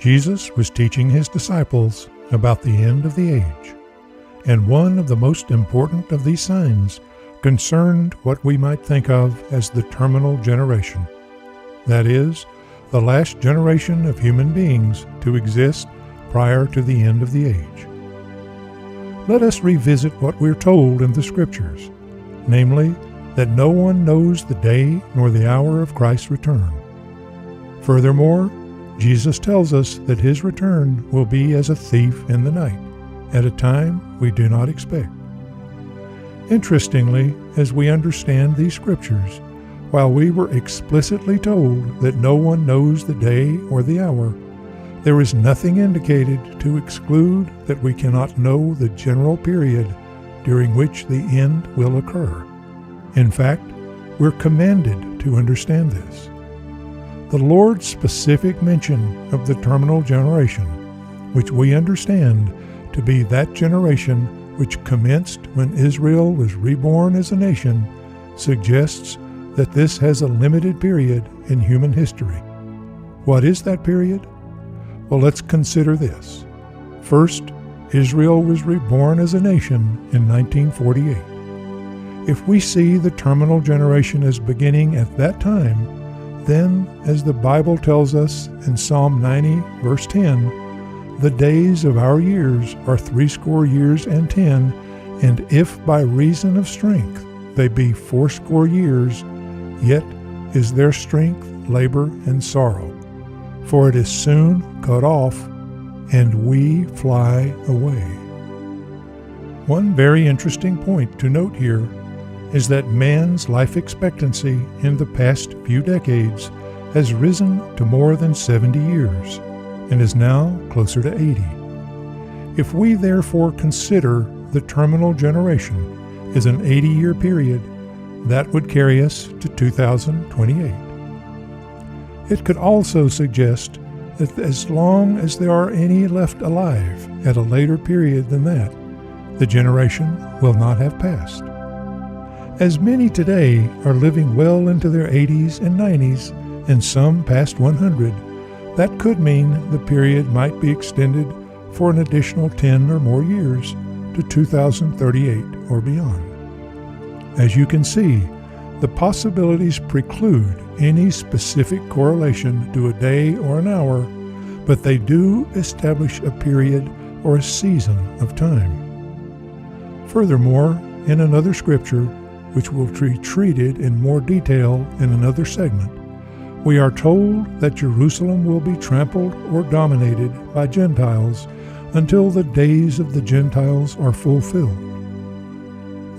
Jesus was teaching his disciples about the end of the age, and one of the most important of these signs concerned what we might think of as the terminal generation. That is, the last generation of human beings to exist prior to the end of the age. Let us revisit what we're told in the Scriptures, namely, that no one knows the day nor the hour of Christ's return. Furthermore, Jesus tells us that his return will be as a thief in the night, at a time we do not expect. Interestingly, as we understand these scriptures, while we were explicitly told that no one knows the day or the hour, there is nothing indicated to exclude that we cannot know the general period during which the end will occur. In fact, we're commanded to understand this. The Lord's specific mention of the terminal generation, which we understand to be that generation which commenced when Israel was reborn as a nation, suggests that this has a limited period in human history. What is that period? Well, let's consider this. First, Israel was reborn as a nation in 1948. If we see the terminal generation as beginning at that time, then, as the Bible tells us in Psalm 90, verse 10, the days of our years are 80 years and 10, and if by reason of strength they be 80 years, yet is their strength labor and sorrow, for it is soon cut off, and we fly away. One very interesting point to note here is that man's life expectancy in the past few decades has risen to more than 70 years and is now closer to 80. If we therefore consider the terminal generation as an 80-year period, that would carry us to 2028. It could also suggest that as long as there are any left alive at a later period than that, the generation will not have passed. As many today are living well into their 80s and 90s, and some past 100, that could mean the period might be extended for an additional 10 or more years to 2038 or beyond. As you can see, the possibilities preclude any specific correlation to a day or an hour, but they do establish a period or a season of time. Furthermore, in another scripture, which will be treated in more detail in another segment, we are told that Jerusalem will be trampled or dominated by Gentiles until the days of the Gentiles are fulfilled.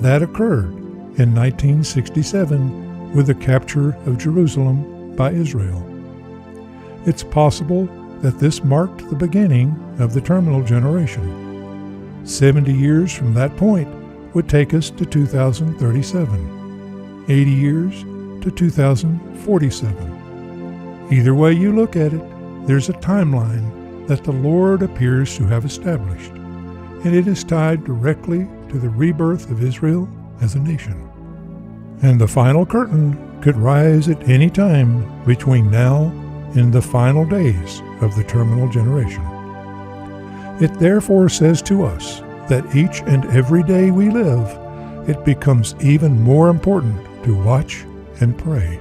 That occurred in 1967 with the capture of Jerusalem by Israel. It's possible that this marked the beginning of the terminal generation. 70 years from that point would take us to 2037, 80 years to 2047. Either way you look at it, there's a timeline that the Lord appears to have established, and it is tied directly to the rebirth of Israel as a nation. And the final curtain could rise at any time between now and the final days of the terminal generation. It therefore says to us that each and every day we live, it becomes even more important to watch and pray.